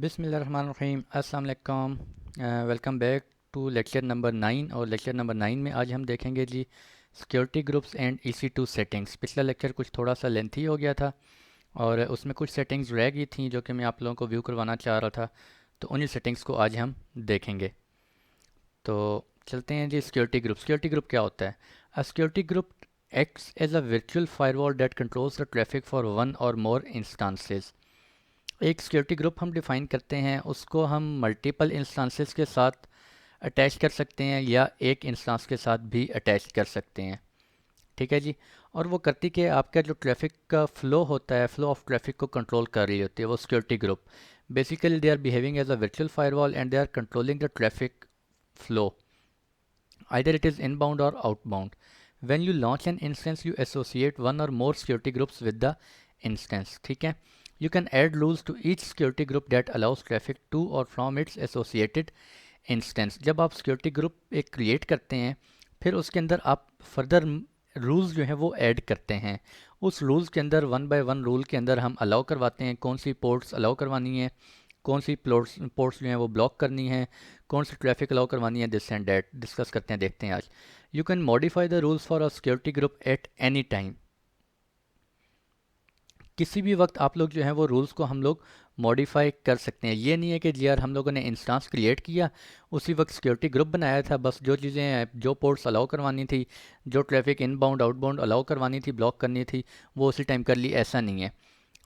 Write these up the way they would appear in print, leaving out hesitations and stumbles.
बिस्मिल्लाहिर्रहमानिर्रहीम अस्सलाम वालेकुम। Welcome back to lecture number 9। और लेक्चर नंबर 9 में आज हम देखेंगे जी security groups and EC2 settings. पिछला लेक्चर कुछ थोड़ा सा लेंथी हो गया था और उसमें कुछ सेटिंग्स रह गई थी जो कि मैं आप लोगों को व्यू करवाना चाह रहा था, तो उन्हीं सेटिंग्स को आज हम देखेंगे। तो चलते हैं जी। सिक्योरिटी ग्रुप क्या होता है? A security group acts as a virtual firewall that controls the traffic for one or more instances. एक सिक्योरिटी ग्रुप हम डिफ़ाइन करते हैं, उसको हम मल्टीपल इंस्टांसेस के साथ अटैच कर सकते हैं या एक इंस्टांस के साथ भी अटैच कर सकते हैं। ठीक है जी। और वो करती कि आपका जो ट्रैफिक का फ़्लो होता है, फ़्लो ऑफ ट्रैफिक को कंट्रोल कर रही होती है वो security group. Basically they are behaving as a virtual firewall and they are controlling the traffic flow, either it is inbound or outbound. When you launch an instance, you associate one or more security groups with the instance. ठीक है। You can add rules to each security group that allows traffic to or from its associated instance. जब आप security group एक create करते हैं, फिर उसके अंदर आप further रूल्स जो हैं वो ऐड करते हैं। उस रूल्स के अंदर वन बाय वन रूल के अंदर हम अलाउ करवाते हैं कौन सी पोर्ट्स अलाउ करवानी है, कौन सी पोर्ट्स जो हैं वो ब्लॉक करनी है, कौन सी ट्रैफिक अलाउ करवानी है। दिस एंड डैट डिस्कस करते हैं, देखते हैं आज। You can modify the rules for a security group at any time. किसी भी वक्त आप लोग जो है वो रूल्स को हम लोग मॉडिफाई कर सकते हैं। ये नहीं है कि जी यार हम लोगों ने इंस्टांस क्रिएट किया, उसी वक्त सिक्योरिटी ग्रुप बनाया था, बस जो चीज़ें जो पोर्ट्स अलाउ करवानी थी, जो ट्रैफिक इनबाउंड आउटबाउंड अलाउ करवानी थी, ब्लॉक करनी थी, वो उसी टाइम कर ली। ऐसा नहीं है।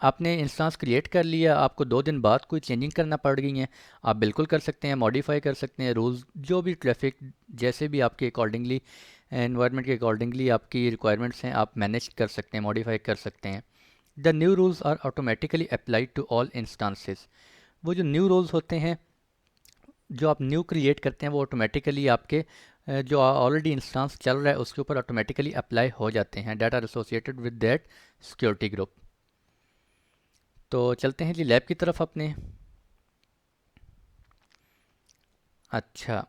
आपने इंस्टांस क्रिएट कर लिया, आपको 2 दिन बाद कोई चेंजिंग करना पड़ गई है, आप बिल्कुल कर सकते हैं, मॉडिफाई कर सकते हैं रूल्स। जो भी ट्रैफिक जैसे भी आपके अकॉर्डिंगली एनवायरनमेंट के अकॉर्डिंगली आपकी रिक्वायरमेंट्स हैं, आप मैनेज कर सकते हैं, मॉडिफाई कर सकते हैं। The new rules are automatically applied to all instances. वो जो न्यू रूल्स होते हैं जो आप न्यू क्रिएट करते हैं वो ऑटोमेटिकली आपके जो ऑलरेडी इंस्टांस चल रहा है उसके ऊपर ऑटोमेटिकली अप्लाई हो जाते हैं, that are associated with that security group. तो चलते हैं जी लैब की तरफ अपने। अच्छा,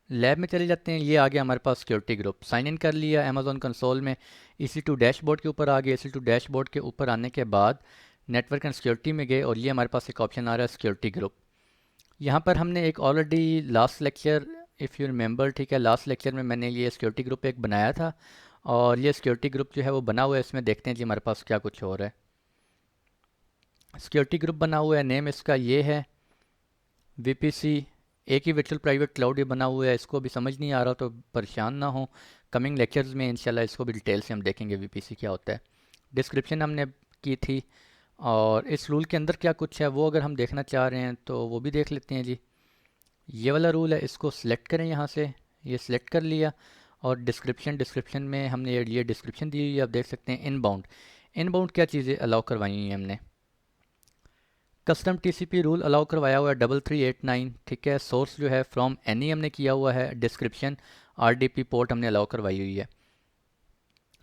लैब में चले जाते हैं। ये आ गया हमारे पास सिक्योरिटी ग्रुप, साइन इन कर लिया अमेजोन कंसोल में। EC2 डैशबोर्ड के ऊपर आ गए। EC2 डैशबोर्ड के ऊपर आने के बाद नेटवर्क एंड सिक्योरिटी में गए और ये हमारे पास एक ऑप्शन आ रहा है सिक्योरिटी ग्रुप। यहाँ पर हमने एक already last lecture, if you remember, ठीक है, लास्ट लेक्चर में मैंने ये सिक्योरिटी ग्रुप एक बनाया था और ये सिक्योरिटी ग्रुप जो है वो बना हुआ है। इसमें देखते हैं जी हमारे पास क्या कुछ हो रहा है। सिक्योरिटी ग्रुप बना हुआ है, नेम इसका ये है VPC। एक ही वर्चुअल प्राइवेट क्लाउड ये बना हुआ है। इसको भी समझ नहीं आ रहा तो परेशान ना हो, कमिंग लेक्चर्स में इंशाल्लाह इसको भी डिटेल से हम देखेंगे VPC क्या होता है। डिस्क्रिप्शन हमने की थी और इस रूल के अंदर क्या कुछ है वो अगर हम देखना चाह रहे हैं तो वो भी देख लेते हैं जी। ये वाला रूल है, इसको सिलेक्ट करें यहाँ से, ये सिलेक्ट कर लिया। और डिस्क्रिप्शन में हमने ये डिस्क्रिप्शन दी हुई है, आप देख सकते हैं। इनबाउंड, इनबाउंड क्या चीज़ें अलाउ करवाई हुई हैं हमने। कस्टम TCP रूल अलाउ करवाया हुआ है 3389, ठीक है। सोर्स जो है फ्रॉम एनी हमने किया हुआ है। डिस्क्रिप्शन RDP पोर्ट हमने अलाउ करवाई हुई है।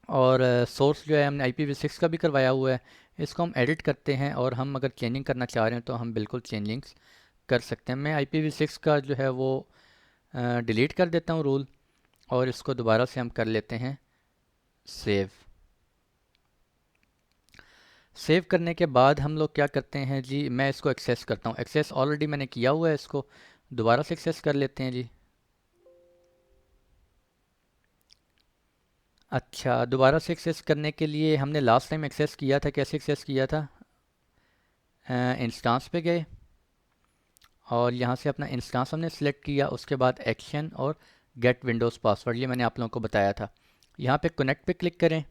और सोर्स जो है हमने IPv6 का भी करवाया हुआ है। इसको हम एडिट करते हैं और हम अगर चेंजिंग करना चाह रहे हैं तो हम बिल्कुल चेंजिंग्स कर सकते हैं। मैं IPv6 का जो है वो डिलीट कर देता हूँ रूल और इसको दोबारा से हम कर लेते हैं सेव। सेव करने के बाद हम लोग क्या करते हैं जी, मैं इसको एक्सेस करता हूँ। एक्सेस ऑलरेडी मैंने किया हुआ है, इसको दोबारा से एक्सेस कर लेते हैं जी। अच्छा, दोबारा से एक्सेस करने के लिए हमने लास्ट टाइम एक्सेस किया था, कैसे एक्सेस किया था? इंस्टांस पे गए और यहाँ से अपना इंस्टांस हमने सेलेक्ट किया, उसके बाद एक्शन और गेट विंडोज़ पासवर्ड, ये मैंने आप लोगों को बताया था। यहाँ पे कनेक्ट पे क्लिक करें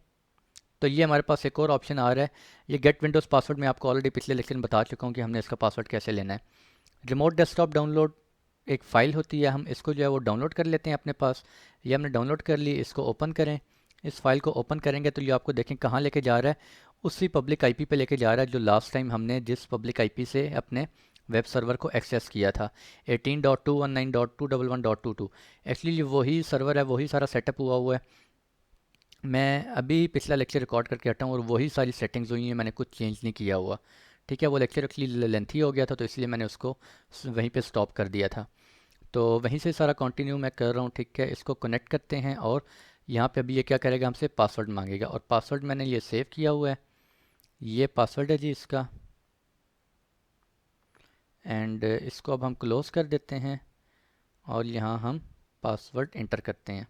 तो ये हमारे पास एक और ऑप्शन आ रहा है, ये गेट विंडोज़ पासवर्ड। मैं आपको ऑलरेडी पिछले लेक्चर में बता चुका हूँ कि हमने इसका पासवर्ड कैसे लेना है। रिमोट डेस्कटॉप डाउनलोड एक फ़ाइल होती है, हम इसको जो है वो डाउनलोड कर लेते हैं अपने पास। ये हमने डाउनलोड कर ली, इसको ओपन करें। इस फाइल को ओपन करेंगे तो ये आपको देखें कहाँ लेके जा रहा है, उसी पब्लिक आईपी पे लेके जा रहा है जो लास्ट टाइम हमने जिस पब्लिक आईपी से अपने वेब सर्वर को एक्सेस किया था, 18.219.211.22। एक्चुअली वही सर्वर है, वही सारा सेटअप हुआ है। मैं अभी पिछला लेक्चर रिकॉर्ड करके हटा हूँ और वही सारी सेटिंग्स हुई हैं, मैंने कुछ चेंज नहीं किया हुआ। ठीक है, वो लेक्चर एक्चुअली लेंथी हो गया था तो इसलिए मैंने उसको वहीं पे स्टॉप कर दिया था। तो वहीं से सारा कंटिन्यू मैं कर रहा हूँ। ठीक है, इसको कनेक्ट करते हैं और यहाँ पे अभी ये क्या करेगा, हमसे पासवर्ड मांगेगा और पासवर्ड मैंने ये सेव किया हुआ है। ये पासवर्ड है जी इसका। एंड इसको अब हम क्लोज़ कर देते हैं और यहाँ हम पासवर्ड इंटर करते हैं।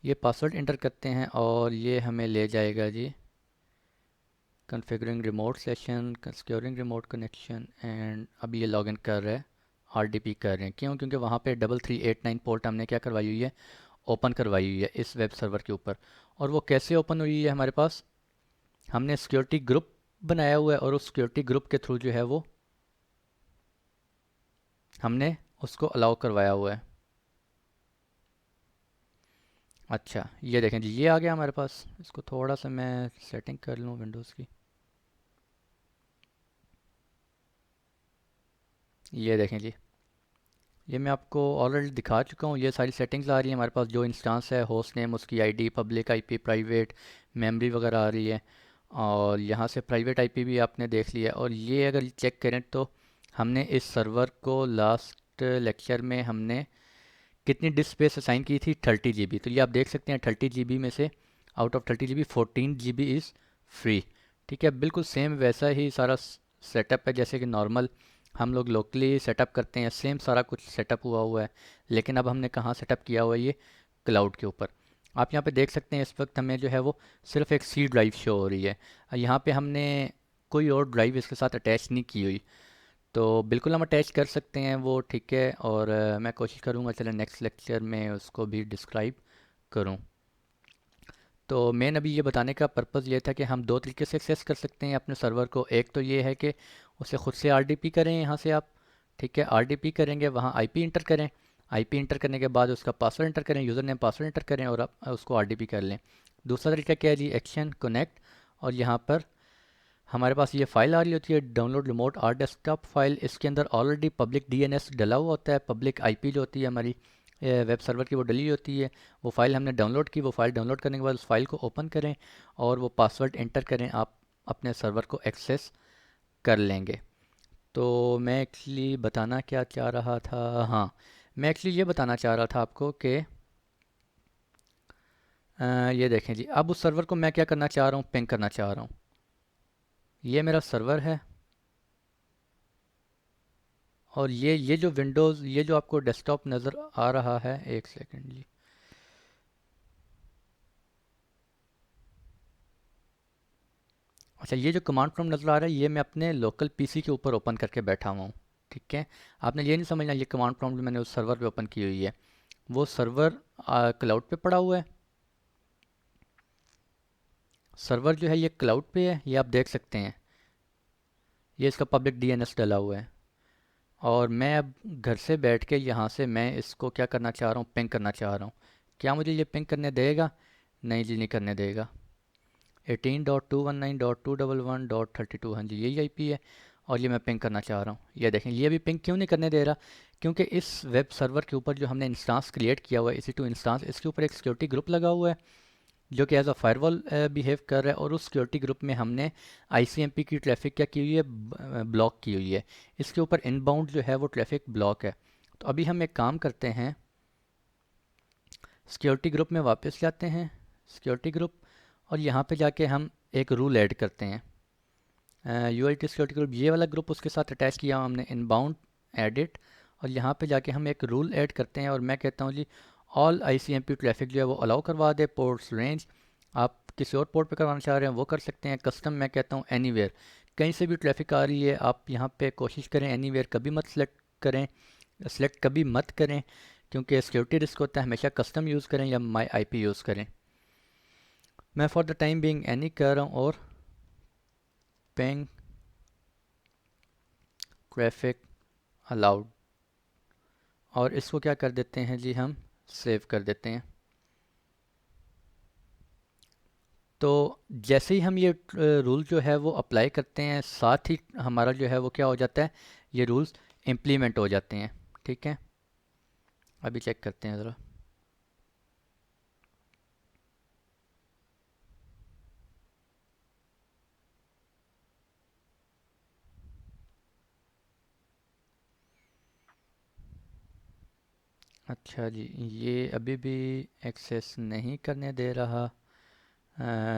ये पासवर्ड इंटर करते हैं और ये हमें ले जाएगा जी configuring remote session, securing remote connection, and अब ये लॉगिन कर रहा है, आरडीपी कर रहे हैं। क्यों? क्योंकि वहाँ पे 3389 पोर्ट हमने क्या करवाई हुई है, ओपन करवाई हुई है इस वेब सर्वर के ऊपर। और वो कैसे ओपन हुई है हमारे पास, हमने सिक्योरिटी ग्रुप बनाया हुआ है और उस सिक्योरिटी ग्रुप के थ्रू जो है वो हमने उसको अलाउ करवाया हुआ है। अच्छा ये देखें जी, ये आ गया हमारे पास। इसको थोड़ा सा मैं सेटिंग कर लूँ विंडोज़ की। ये देखें जी, ये मैं आपको ऑलरेडी दिखा चुका हूँ। ये सारी सेटिंग्स आ रही हैं हमारे पास, जो इंस्टेंस है, होस्ट नेम, उसकी ID, public IP, private, memory वगैरह आ रही है। और यहाँ से प्राइवेट आईपी भी आपने देख लिया। और ये अगर चेक करें तो हमने इस सर्वर को लास्ट लेक्चर में हमने कितनी डिस्क स्पेस असाइन की थी, 30 GB। तो ये आप देख सकते हैं 30 GB में से out of 30 GB 14 GB is free. ठीक है, बिल्कुल सेम वैसा ही सारा सेटअप है जैसे कि नॉर्मल हम लोग लोकली सेटअप करते हैं, सेम सारा कुछ सेटअप हुआ हुआ है। लेकिन अब हमने कहाँ सेटअप किया हुआ है, ये क्लाउड के ऊपर। आप यहाँ पे देख सकते हैं इस वक्त हमें जो है वो सिर्फ एक सी ड्राइव शो हो रही है। यहाँ पे हमने कोई और ड्राइव इसके साथ अटैच नहीं की हुई। तो बिल्कुल हम अटैच कर सकते हैं वो, ठीक है। और मैं कोशिश करूँगा चले नेक्स्ट लेक्चर में उसको भी डिस्क्राइब करूँ। तो मेन अभी ये बताने का पर्पज़ ये था कि हम दो तरीके से एक्सेस कर सकते हैं अपने सर्वर को। एक तो ये है कि उसे खुद से आरडीपी करें यहाँ से आप, ठीक है। आरडीपी करेंगे, वहाँ आईपी इंटर करें, आईपी इंटर करने के बाद उसका पासवर्ड इंटर करें, यूज़र नेम पासवर्ड इंटर करें और आप उसको आरडीपी कर लें। दूसरा तरीका क्या है जी, एक्शन कनेक्ट। और यहाँ पर हमारे पास ये फ़ाइल आ रही होती है download remote are desktop file. इसके अंदर ऑलरेडी पब्लिक डीएनएस डला हुआ होता है, पब्लिक आईपी जो होती है हमारी वेब सर्वर की वो डली होती है। वो फ़ाइल हमने डाउनलोड की, वो फ़ाइल डाउनलोड करने के बाद उस फाइल को ओपन करें और वो पासवर्ड एंटर करें, आप अपने सर्वर को एक्सेस कर लेंगे। तो मैं एक्चुअली बताना क्या चाह रहा था, हाँ, मैं एक्चुअली ये बताना चाह रहा था आपको कि ये देखें जी, अब उस सर्वर को मैं क्या करना चाह रहा हूँ, पिंग करना चाह रहा हूँ। ये मेरा सर्वर है और ये जो विंडोज़, ये जो आपको डेस्कटॉप नज़र आ रहा है, एक सेकंड जी। अच्छा, ये जो कमांड प्रॉम्प्ट नज़र आ रहा है ये मैं अपने लोकल पीसी के ऊपर ओपन करके बैठा हुआ हूँ, ठीक है। आपने ये नहीं समझना ये कमांड प्रॉम्प्ट मैंने उस सर्वर पे ओपन की हुई है। वो सर्वर क्लाउड पे पड़ा हुआ है। सर्वर जो है ये क्लाउड पे है, ये आप देख सकते हैं। ये इसका पब्लिक डीएनएस डला हुआ है। और मैं अब घर से बैठ के यहाँ से मैं इसको क्या करना चाह रहा हूँ, पिंग करना चाह रहा हूँ। क्या मुझे ये पिंग करने देगा? नहीं जी, नहीं करने देगा। 18.219.211.32, हाँ जी यही आईपी है। और ये मैं पिंग करना चाह रहा हूँ। ये देखें, ये भी पिंग क्यों नहीं करने दे रहा? क्योंकि इस वेब सर्वर के ऊपर जो हमने इंस्टांस क्रिएट किया हुआ है, EC2 इंस्टांस, इसके ऊपर एक सिक्योरिटी ग्रुप लगा हुआ है जो कि एज अ फायरवॉल बिहेव कर रहा है। और उस सिक्योरिटी ग्रुप में हमने आईसीएमपी की ट्रैफिक क्या की हुई है, ब्लॉक की हुई है। इसके ऊपर इनबाउंड जो है वो ट्रैफिक ब्लॉक है। तो अभी हम एक काम करते हैं, सिक्योरिटी ग्रुप में वापस जाते हैं, सिक्योरिटी ग्रुप, और यहाँ पे जाके हम एक रूल ऐड करते हैं। यूआईटी सिक्योरिटी ग्रुप, ये वाला ग्रुप उसके साथ अटैच किया हुआ हमने, इनबाउंड एडिट। और यहाँ पे जाके हम एक रूल ऐड करते हैं और मैं कहता हूँ जी ऑल आईसीएमपी ट्रैफिक जो है वो अलाउ करवा दे, पोर्ट्स रेंज आप किसी और पोर्ट पे करवाना चाह रहे हैं वो कर सकते हैं। कस्टम मैं कहता हूँ एनीवेयर, कहीं से भी ट्रैफिक आ रही है आप यहाँ पे कोशिश करें एनीवेयर कभी मत सेलेक्ट करें, सेलेक्ट कभी मत करें, क्योंकि सिक्योरिटी रिस्क होता है। हमेशा कस्टम यूज़ करें या माई आईपी यूज़ करें। मैं for the time being any कर रहा हूँ और पेंग ट्रैफिक अलाउड, और इसको क्या कर देते हैं जी, हम सेव कर देते हैं। तो जैसे ही हम ये रूल जो है वो अप्लाई करते हैं, साथ ही हमारा जो है वो क्या हो जाता है, ये रूल्स इम्प्लीमेंट हो जाते हैं, ठीक है। अभी चेक करते हैं ज़रा। अच्छा जी, ये अभी भी एक्सेस नहीं करने दे रहा।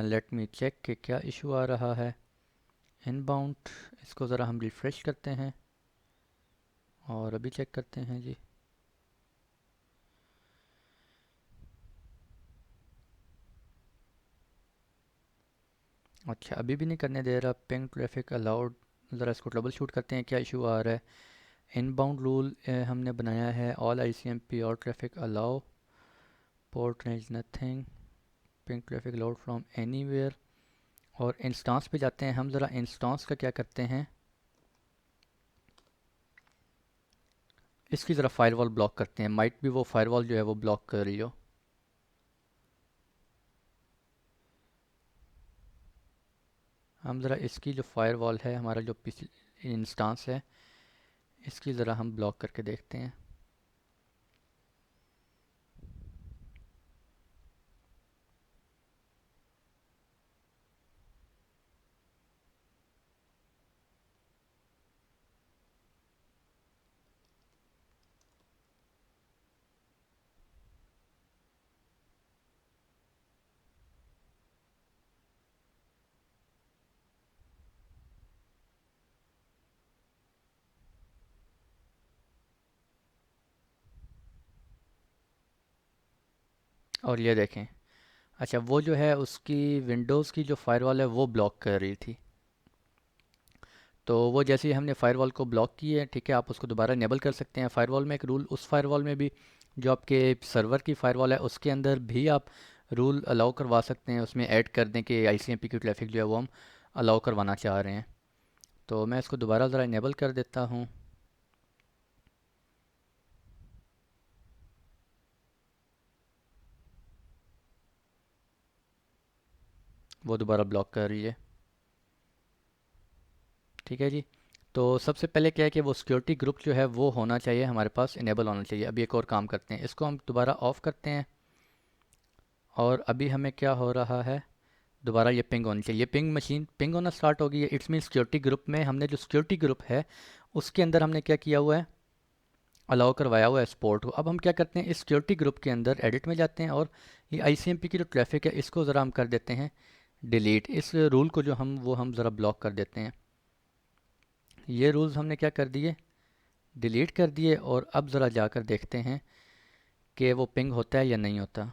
लेट मी चेक कि क्या इशू आ रहा है। इनबाउंड, इसको ज़रा हम रिफ़्रेश करते हैं और अभी चेक करते हैं जी। अच्छा, अभी भी नहीं करने दे रहा। पिंग ट्रैफिक अलाउड, ज़रा इसको ट्रबल शूट करते हैं क्या इशू आ रहा है। इनबाउंड रूल हमने बनाया है ऑल ICMP और traffic allow, port range nothing, ping traffic allowed from anywhere. और इंस्टांस पे जाते हैं हम, ज़रा इंस्टांस का क्या करते हैं, इसकी ज़रा फायरवॉल ब्लॉक करते हैं। माइट भी वो फायरवॉल जो है वो ब्लॉक कर रही हो। हम ज़रा इसकी जो फायरवॉल है, हमारा जो पिछली इंस्टांस है, इसकी ज़रा हम ब्लॉक करके देखते हैं। और ये देखें, अच्छा वो जो है उसकी विंडोज़ की जो फायरवॉल है वो ब्लॉक कर रही थी। तो वो जैसे ही हमने फ़ायरवॉल को ब्लॉक की है, ठीक है, आप उसको दोबारा इनेबल कर सकते हैं। फ़ायरवॉल में एक रूल, उस फ़ायरवॉल में भी जो आपके सर्वर की फ़ायरवॉल है उसके अंदर भी आप रूल अलाउ करवा सकते हैं, उसमें ऐड कर दें कि ICMP की ट्रैफिक जो है वो हम अलाउ करवाना चाह रहे हैं। तो मैं इसको दोबारा ज़रा इनेबल कर देता हूँ, वो दोबारा ब्लॉक कर रही है। ठीक है जी। तो सबसे पहले क्या है कि वो सिक्योरिटी ग्रुप जो है वो होना चाहिए हमारे पास, इनेबल होना चाहिए। अभी एक और काम करते हैं, इसको हम दोबारा ऑफ़ करते हैं। और अभी हमें क्या हो रहा है, दोबारा ये पिंग होनी चाहिए। पिंग मशीन पिंग होना स्टार्ट हो गई है। इट्स मीन सिक्योरिटी ग्रुप में हमने जो सिक्योरिटी ग्रुप है उसके अंदर हमने क्या किया हुआ है, अलाउ करवाया हुआ है स्पोर्ट को। अब हम क्या करते हैं, इस सिक्योरिटी ग्रुप के अंदर एडिट में जाते हैं और ये ICMP की जो ट्रैफिक है इसको ज़रा हम कर देते हैं डिलीट। इस रूल को जो हम ज़रा ब्लॉक कर देते हैं। ये रूल्स हमने क्या कर दिए, डिलीट कर दिए। और अब ज़रा जाकर देखते हैं कि वो पिंग होता है या नहीं होता।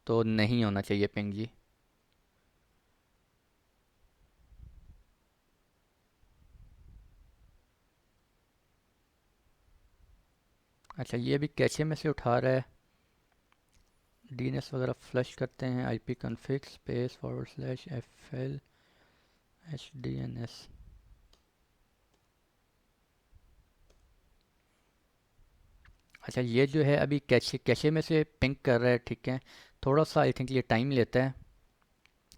तो नहीं होना चाहिए पिंग जी। अच्छा, ये भी कैचे में से उठा रहा है। DNS वगैरह फ्लश करते हैं, IP config space /FL HDNS। अच्छा, ये जो है अभी कैशे कैशे में से पिंक कर रहा है, ठीक है। थोड़ा सा आई थिंक ये टाइम लेता है।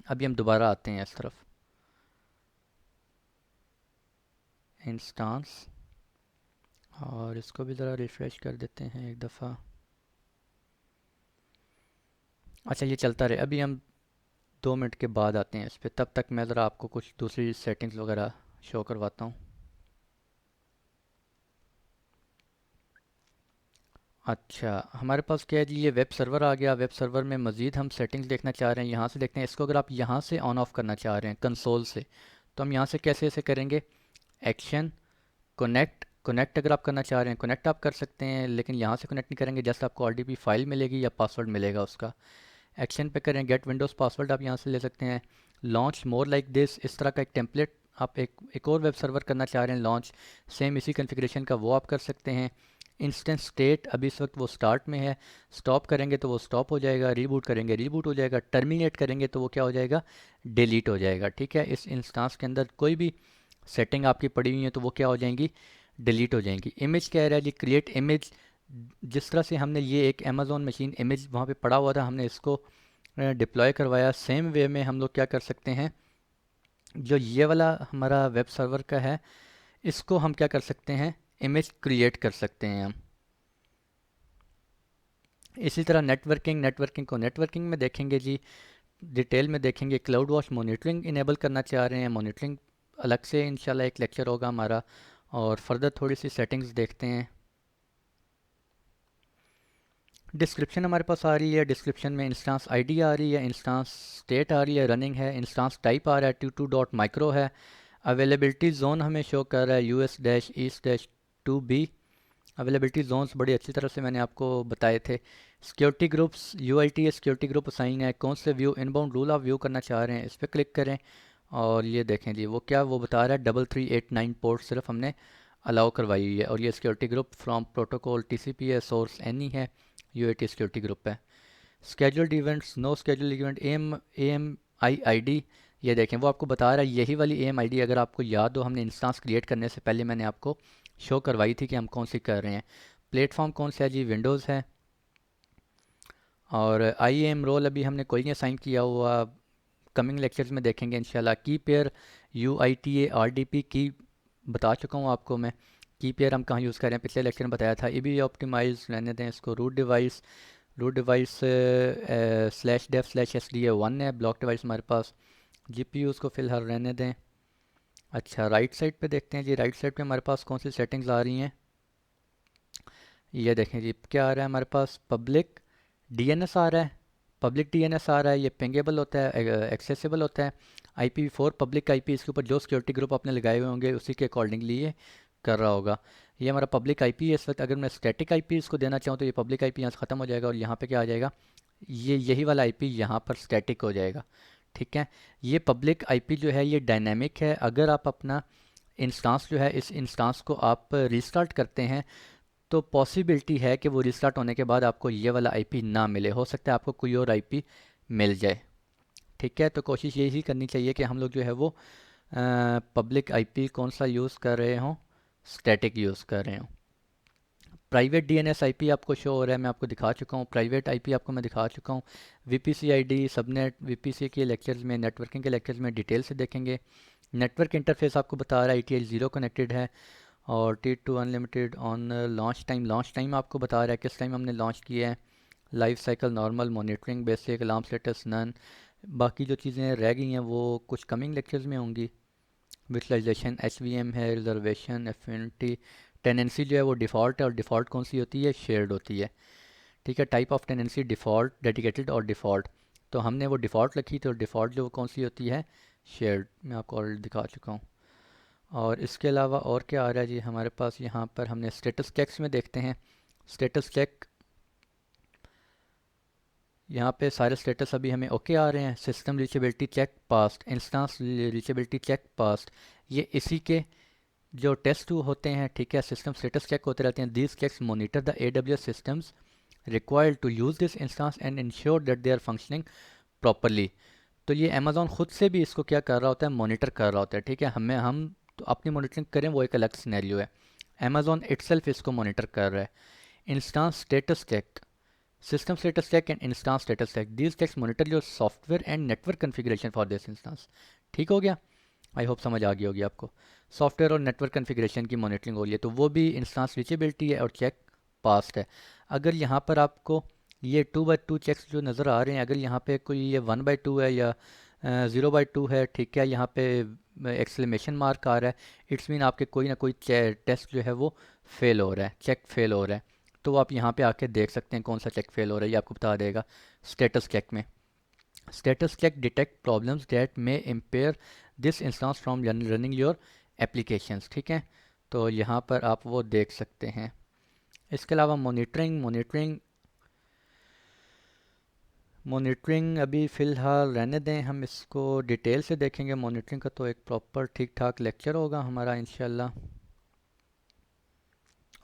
अभी हम दोबारा आते हैं इस तरफ, इंस्टांस, और इसको भी ज़रा रिफ़्रेश कर देते हैं एक दफ़ा। अच्छा, ये चलता रहे, अभी हम 2 मिनट के बाद आते हैं इस पर। तब तक मैं ज़रा आपको कुछ दूसरी सेटिंग्स वगैरह शो करवाता हूँ। अच्छा, हमारे पास क्या है जी, ये वेब सर्वर आ गया। वेब सर्वर में मज़ीद हम सेटिंग्स देखना चाह रहे हैं, यहाँ से देखते हैं। इसको अगर आप यहाँ से ऑन ऑफ करना चाह रहे हैं कंसोल से, तो हम यहाँ से कैसे ऐसे करेंगे, एक्शन, कनेक्ट। कनेक्ट अगर आप करना चाह रहे हैं कनेक्ट आप कर सकते हैं, लेकिन यहाँ से कनेक्ट नहीं करेंगे। जस्ट आपको RDP फाइल मिलेगी या पासवर्ड मिलेगा उसका। एक्शन पे करें, गेट विंडोज़ पासवर्ड आप यहाँ से ले सकते हैं। लॉन्च मोर लाइक दिस, इस तरह का एक टेम्पलेट आप एक और वेब सर्वर करना चाह रहे हैं लॉन्च, सेम इसी कॉन्फ़िगरेशन का, वो आप कर सकते हैं। इंस्टेंट स्टेट, अभी इस वक्त वो स्टार्ट में है। स्टॉप करेंगे तो वो स्टॉप हो जाएगा, रीबूट करेंगे रीबूट हो जाएगा, टर्मिनेट करेंगे तो वो क्या हो जाएगा, डिलीट हो जाएगा। ठीक है, इस इंस्टांस के अंदर कोई भी सेटिंग आपकी पड़ी हुई है तो वो क्या हो जाएंगी, डिलीट हो जाएंगी। इमेज कह रहा है जी, क्रिएट इमेज। जिस तरह से हमने ये एक अमेज़ॉन मशीन इमेज वहाँ पे पड़ा हुआ था, हमने इसको डिप्लॉय करवाया, सेम वे में हम लोग क्या कर सकते हैं, जो ये वाला हमारा वेब सर्वर का है इसको हम क्या कर सकते हैं, इमेज क्रिएट कर सकते हैं हम। इसी तरह नेटवर्किंग, नेटवर्किंग को नेटवर्किंग में देखेंगे जी, डिटेल में देखेंगे। क्लाउड वॉच मॉनिटरिंग इनेबल करना चाह रहे हैं, मॉनिटरिंग अलग से इंशाल्लाह एक लेक्चर होगा हमारा। और फर्दर थोड़ी सी सेटिंग्स देखते हैं। डिस्क्रिप्शन हमारे पास आ रही है, डिस्क्रिप्शन में इंस्टांस आईडी आ रही है, इंस्टांस स्टेट आ रही है, रनिंग है, इंस्टांस टाइप आ रहा है, 22 डॉट माइक्रो है। अवेलेबिलिटी जोन हमें शो कर रहा है US dash east dash 2B। Availability zones बड़ी अच्छी तरह से मैंने आपको बताए थे। Security groups UIT security group assign है, कौन से व्यू इनबाउंड रूल आप व्यू करना चाह रहे हैं इस पर क्लिक करें। और ये देखें जी वो क्या वो बता रहा है 3389 पोर्ट सिर्फ हमने अलाउ करवाई हुई है। और ये security group from protocol TCP है, सोर्स एनी है, UIT सिक्योरिटी ग्रुप है। Scheduled events no scheduled event AMI ID, ये देखें वो आपको बता रहा है यही वाली AMID अगर आपको याद हो हमने इंस्टांस क्रिएट करने से पहले मैंने आपको शो करवाई थी कि हम कौन सी कर रहे हैं। प्लेटफॉर्म कौन सा है जी, विंडोज़ है। और IAM रोल अभी हमने कोई नहीं असाइन किया हुआ, कमिंग लेक्चर्स में देखेंगे इंशाल्लाह। की पेयर UITA RDP की बता चुका हूँ आपको मैं। की पेयर हम कहाँ यूज़ कर रहे हैं पिछले लेक्चर में बताया था। EB ऑप्टिमाइज रहने दें इसको। रूट डिवाइस /dev/SDA1 है। ब्लॉक डिवाइस हमारे पास। GPU उसको फ़िलहाल रहने दें। अच्छा राइट साइड पे देखते हैं जी, राइट साइड पे हमारे पास कौन सी सेटिंग्स आ रही हैं। ये देखें जी क्या आ रहा है हमारे पास, पब्लिक DNS आ रहा है। पब्लिक DNS आ रहा है, ये पिंगेबल होता है, एक्सेसिबल होता है। IPv4 पब्लिक IP, इसके ऊपर जो सिक्योरिटी ग्रुप आपने लगाए हुए होंगे उसी के अकॉर्डिंगली ये कर रहा होगा। ये हमारा पब्लिक IP है इस वक्त। अगर मैं स्टैटिक IP इसको देना चाहूँ तो ये पब्लिक IP यहाँ से ख़त्म हो जाएगा और यहाँ पे क्या आ जाएगा, ये यही वाला IP यहाँ पर स्टैटिक हो जाएगा। ठीक है। ये पब्लिक IP जो है ये डायनेमिक है। अगर आप अपना इंस्टांस जो है इस इंस्टांस को आप रिस्टार्ट करते हैं तो पॉसिबिलिटी है कि वो रिस्टार्ट होने के बाद आपको ये वाला आईपी ना मिले, हो सकता है आपको कोई और आईपी मिल जाए। ठीक है, तो कोशिश यही करनी चाहिए कि हम लोग जो है वो पब्लिक आईपी कौन सा यूज़ कर रहे हों, स्टैटिक यूज़ कर रहे हों। प्राइवेट DNS आईपी आपको शो हो रहा है, मैं आपको दिखा चुका हूँ। प्राइवेट आईपी आपको मैं दिखा चुका हूँ। VPC आईडी सबनेट VPC के लेक्चर्स में, नेटवर्किंग के लेक्चर्स में डिटेल से देखेंगे। नेटवर्क इंटरफेस आपको बता रहा है ETH0 कनेक्टेड है। और T2 unlimited on launch time आपको बता रहा है किस टाइम हमने लॉन्च किया है। Life cycle normal, monitoring basic, alarm status none. बाकी जो चीज़ें रह गई हैं वो कुछ कमिंग लेक्चर्स में होंगी। विजुअलाइजेशन HVM है, रिजर्वेशन एफिनिटी। टेनेंसी जो है वो डिफ़ॉल्ट है, और डिफ़ॉल्ट कौन सी होती है, शेयर्ड होती है। ठीक है, type of tenancy default, dedicated और डिफ़ॉल्ट। तो हमने वो डिफ़ॉल्ट रखी थी और डिफ़ॉल्ट जो कौन सी होती है, शेयर्ड। मैं आपको ऑलरेडी दिखा चुका हूँ। और इसके अलावा और क्या आ रहा है जी हमारे पास, यहाँ पर हमने स्टेटस चेक्स में देखते हैं। स्टेटस चेक, यहाँ पे सारे स्टेटस अभी हमें ओके आ रहे हैं। System reachability check passed, instance reachability check passed, ये इसी के जो टेस्ट होते हैं। ठीक है, सिस्टम स्टेटस चेक होते रहते हैं। These checks monitor the AWS systems required to use this instance and ensure that they are functioning properly. तो ये अमेज़ॉन खुद से भी इसको क्या कर रहा होता है, मॉनिटर कर रहा होता है। ठीक है, हम तो अपनी मॉनिटरिंग करें वो एक अलग सिनेरियो है। अमेज़ॉन इटसेल्फ इसको मॉनिटर कर रहा है। Instance status check, system status check and instance status check, these checks monitor your software and network configuration for this instance. ठीक हो गया, आई होप समझ आ गई होगी आपको। सॉफ्टवेयर और नेटवर्क कॉन्फ़िगरेशन की मॉनिटरिंग हो रही है तो वो भी इंस्टांस रीचेबिलिटी है और चेक पास्ट है। अगर यहाँ पर आपको ये 2x2 चेक्स जो नज़र आ रहे हैं, अगर यहाँ पे कोई ये 1/2 है या 0/2 है, ठीक है, यहाँ पे एक्सक्लेमेशन मार्क आ रहा है, इट्स मीन आपके कोई ना कोई टेस्ट जो है वो फेल हो रहा है, चेक फेल हो रहा है। तो आप यहाँ पे आके देख सकते हैं कौन सा चेक फेल हो रहा है, ये आपको बता देगा स्टेटस चेक में। Status check detect problems that may impair this instance from running your applications. ठीक है, तो यहाँ पर आप वो देख सकते हैं। इसके अलावा मॉनिटरिंग अभी फ़िलहाल रहने दें, हम इसको डिटेल से देखेंगे। मॉनिटरिंग का तो एक प्रॉपर ठीक ठाक लेक्चर होगा हमारा इंशाल्लाह।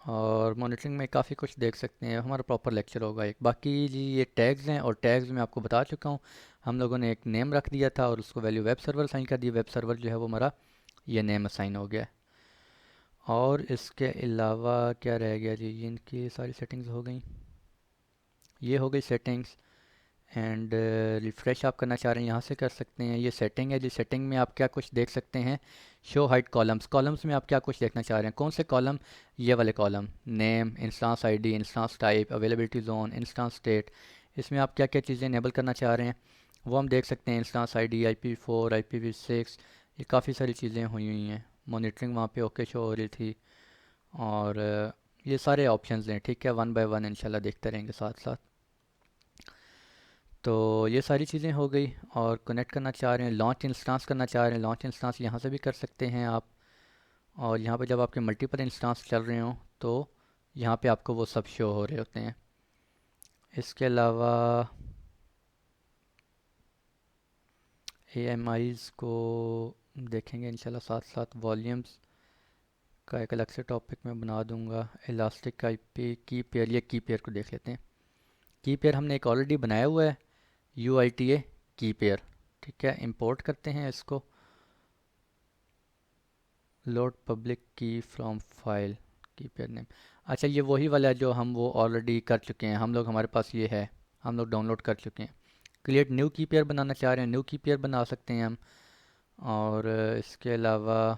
और मॉनिटरिंग में काफ़ी कुछ देख सकते हैं, हमारा प्रॉपर लेक्चर होगा एक। बाकी जी ये टैग्स हैं, और टैग्स मैं आपको बता चुका हूँ। हम लोगों ने एक नेम रख दिया था और उसको वैल्यू वेब सर्वर असाइन कर दी। वेब सर्वर जो है वो हमारा ये नेम असाइन हो गया। और इसके अलावा क्या रह गया जी, इनकी सारी सेटिंग्स हो गई। ये हो गई सेटिंग्स। एंड रिफ़्रेश आप करना चाह रहे हैं यहाँ से कर सकते हैं। ये सेटिंग है जी, सेटिंग में आप क्या कुछ देख सकते हैं। शो हाइड कॉलम्स, कॉलम्स में आप क्या कुछ देखना चाह रहे हैं, कौन से कॉलम, ये वाले column, name, instance ID, instance type, availability zone, instance state, इसमें आप क्या क्या चीज़ें इनेबल करना चाह रहे हैं वो हम देख सकते हैं। इंस्टांस आईडी, IP4, IPv6, ये काफ़ी सारी चीज़ें हुई हुई हैं। मॉनिटरिंग वहाँ पे ओके शो हो रही थी। और ये सारे ऑप्शंस हैं। ठीक है, वन बाय वन इंशाल्लाह देखते रहेंगे साथ साथ। तो ये सारी चीज़ें हो गई। और कनेक्ट करना चाह रहे हैं, लॉन्च इंस्टांस करना चाह रहे हैं, लॉन्च इंस्टांस यहाँ से भी कर सकते हैं आप। और यहाँ पे जब आपके मल्टीपल इंस्टांस चल रहे हों तो यहाँ पे आपको वो सब शो हो रहे होते हैं। इसके अलावा AMIs को देखेंगे इंशाल्लाह साथ साथ। वॉल्यूम्स का एक अलग से टॉपिक मैं बना दूंगा। इलास्टिक आईपी की पेयर, ये की पेयर को देख लेते हैं। की पेयर हमने एक ऑलरेडी बनाया हुआ है, UITA की पेयर। ठीक है, इंपोर्ट करते हैं इसको। लोड पब्लिक की फ्रॉम फाइल की पेयर नेम। अच्छा, ये वही वाला है जो हम वो ऑलरेडी कर चुके हैं, हम लोग हमारे पास ये है, हम लोग डाउनलोड कर चुके हैं। क्रिएट न्यू की पेयर बनाना चाह रहे हैं, न्यू की पेयर बना सकते हैं हम। और इसके अलावा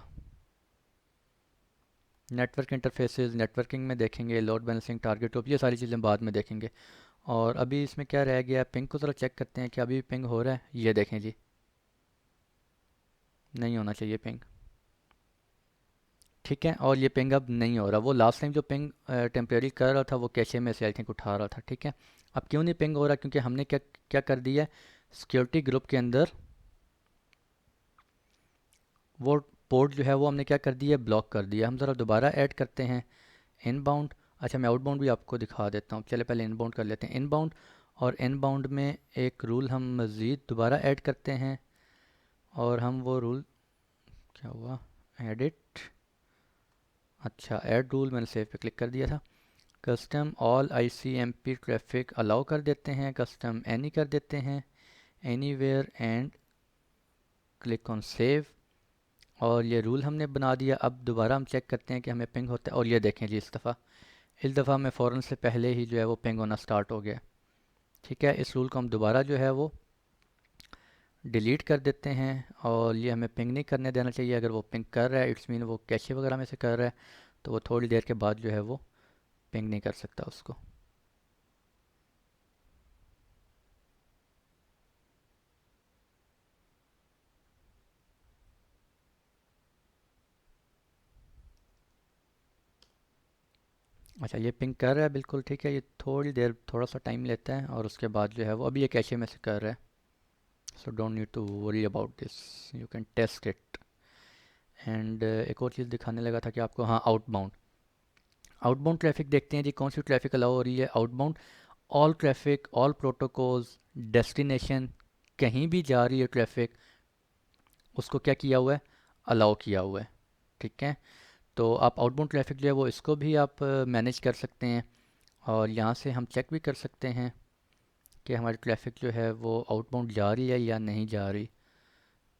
नेटवर्क इंटरफेसेस, नेटवर्किंग में देखेंगे, लोड बैलेंसिंग, टारगेट ग्रुप, ये सारी चीज़ें बाद में देखेंगे। और अभी इसमें क्या रह गया, पिंग को ज़रा चेक करते हैं कि अभी पिंग हो रहा है। ये देखें जी, नहीं होना चाहिए पिंग। ठीक है, और ये पिंग अब नहीं हो रहा। वो लास्ट टाइम जो पिंग टेम्प्रेरी कर रहा था वो कैशे में से आई थिंक उठा रहा था। ठीक है, अब क्यों नहीं पिंग हो रहा, क्योंकि हमने क्या क्या कर दिया है, सिक्योरिटी ग्रुप के अंदर वो पोर्ट जो है वो हमने क्या कर दिया, ब्लॉक कर दिया। हम ज़रा दोबारा ऐड करते हैं इनबाउंड। अच्छा, मैं आउटबाउंड भी आपको दिखा देता हूँ। चले पहले इनबाउंड कर लेते हैं, इनबाउंड। और इनबाउंड में एक रूल हम मज़ीद दोबारा ऐड करते हैं। और हम वो रूल, क्या हुआ, एडिट, अच्छा ऐड रूल, मैंने सेव पे क्लिक कर दिया था। Custom all ICMP traffic allow कर देते हैं, कस्टम एनी कर देते हैं, anywhere and click on save. और ये रूल हमने बना दिया। अब दोबारा हम चेक करते हैं कि हमें पिंग होता है। और ये देखें जी, इस दफ़ा में फ़ौरन से पहले ही जो है वो पिंग होना स्टार्ट हो गया। ठीक है, इस रूल को हम दोबारा जो है वो डिलीट कर देते हैं। और ये हमें पिंग नहीं करने देना चाहिए। अगर वो पिंग कर रहा है इट्स मीन वो कैशे वगैरह में से कर रहा है, तो वो थोड़ी देर के बाद जो है वो पिंग नहीं कर सकता उसको। अच्छा, ये पिंग कर रहा है बिल्कुल ठीक है। ये थोड़ी देर, थोड़ा सा टाइम लेता है और उसके बाद जो है वो अभी ये कैशे में से कर रहा है। So don't need to worry about this, you can test it. And एक और चीज़ दिखाने लगा था कि आपको, हाँ, आउटबाउंड। आउटबाउंड ट्रैफिक देखते हैं जी, कौन सी ट्रैफिक अलाउ हो रही है। Outbound all traffic, all protocols, destination, कहीं भी जा रही है ट्रैफिक, उसको क्या किया हुआ है, अलाउ किया हुआ है। ठीक है, तो आप आउटबाउंड ट्रैफिक जो है वो इसको भी आप मैनेज कर सकते हैं। और यहाँ से हम चेक भी कर सकते हैं कि हमारी ट्रैफिक जो है वो आउटबाउंड जा रही है या नहीं जा रही।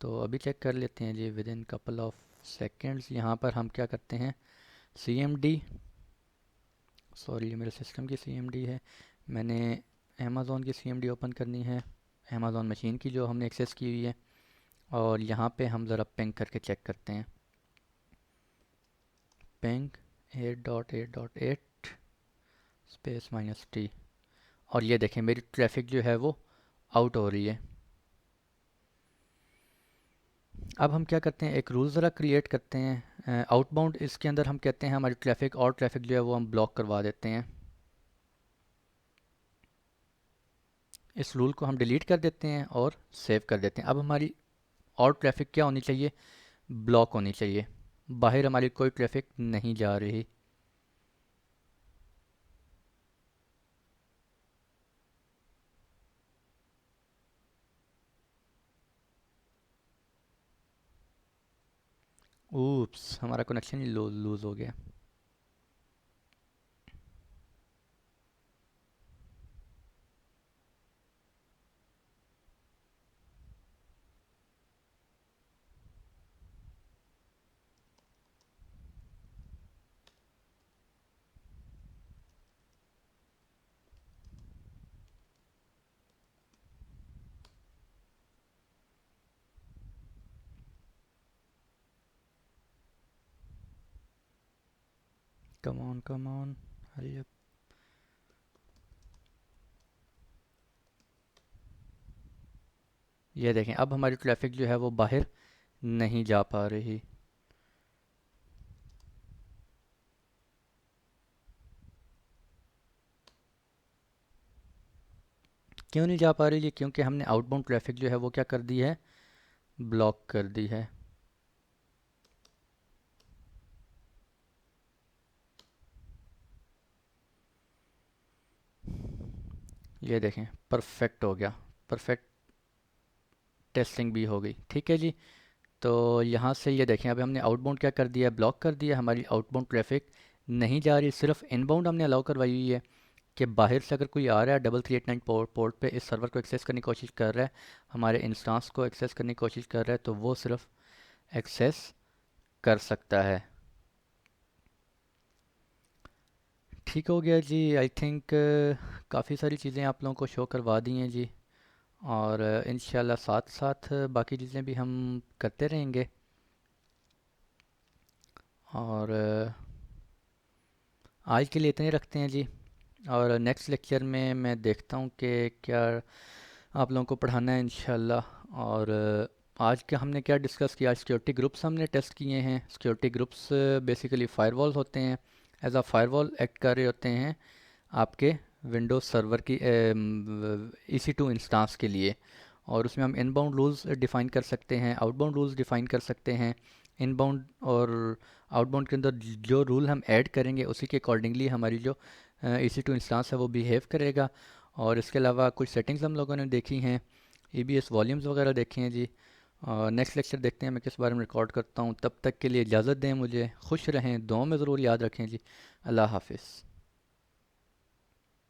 तो अभी चेक कर लेते हैं जी, within couple of seconds. यहाँ पर हम क्या करते हैं, CMD, सॉरी ये मेरे सिस्टम की CMD है, मैंने अमेज़ोन की CMD ओपन करनी है, अमेज़ोन मशीन की जो हमने एक्सेस की हुई है। और यहाँ पे हम ज़रा पिंग करके चेक करते हैं, पिंग 8.8.8 स्पेस -T। और ये देखें मेरी ट्रैफिक जो है वो आउट हो रही है। अब हम क्या करते हैं, एक रूल ज़रा क्रिएट करते हैं आउटबाउंड। इसके अंदर हम कहते हैं हमारी ट्रैफिक, और ट्रैफिक जो है वो हम ब्लॉक करवा देते हैं। इस रूल को हम डिलीट कर देते हैं और सेव कर देते हैं। अब हमारी और ट्रैफिक क्या होनी चाहिए, ब्लॉक होनी चाहिए। बाहर हमारी कोई ट्रैफिक नहीं जा रही। ऊप्स, हमारा कनेक्शन ही लूज़ हो गया। Come on, hurry up. ये देखें अब हमारी ट्रैफिक जो है वो बाहर नहीं जा पा रही। क्यों नहीं जा पा रही जी? क्योंकि हमने आउटबाउंड ट्रैफिक जो है वो क्या कर दी है, ब्लॉक कर दी है। ये देखें, परफेक्ट हो गया, परफेक्ट टेस्टिंग भी हो गई, ठीक है जी। तो यहाँ से ये देखें, अभी हमने आउटबाउंड क्या कर दिया, ब्लॉक कर दिया, हमारी आउटबाउंड ट्रैफिक नहीं जा रही, सिर्फ इनबाउंड हमने अलाउ करवाई हुई है कि बाहर से अगर कोई आ रहा है 3389 पोर्ट पे इस सर्वर को एक्सेस करने की कोशिश कर रहा है, हमारे इंस्टांस को एक्सेस करने की कोशिश कर रहा है, तो वो सिर्फ एक्सेस कर सकता है। ठीक हो गया जी, आई थिंक काफ़ी सारी चीज़ें आप लोगों को शो करवा दी हैं जी। और इंशाल्लाह साथ साथ बाकी चीज़ें भी हम करते रहेंगे। और आज के लिए इतने रखते हैं जी। और नेक्स्ट लेक्चर में मैं देखता हूँ कि क्या आप लोगों को पढ़ाना है इंशाल्लाह। और आज का हमने क्या डिस्कस किया, सिक्योरिटी ग्रुप्स हमने टेस्ट किए हैं। सिक्योरिटी ग्रुप्स बेसिकली फायरवॉल होते हैं, एज अ फायरवॉल एक्ट कर रहे होते हैं आपके विंडोज सर्वर की EC2 इंस्टांस के लिए। और उसमें हम इनबाउंड रूल्स डिफ़ाइन कर सकते हैं, आउटबाउंड रूल्स डिफ़ाइन कर सकते हैं। इनबाउंड और आउटबाउंड के अंदर जो रूल हम ऐड करेंगे उसी के अकॉर्डिंगली हमारी जो EC2 इंस्टांस है वो बिहेव करेगा। और इसके अलावा कुछ सेटिंग्स हम लोगों ने देखी हैं, EBS वॉल्यूम्स वगैरह देखे हैं जी। और नेक्स्ट लेक्चर देखते हैं मैं किस बारे में रिकॉर्ड करता हूँ। तब तक के लिए इजाज़त दें मुझे, खुश रहें, दुआओं में ज़रूर याद रखें जी। अल्लाह हाफिज़।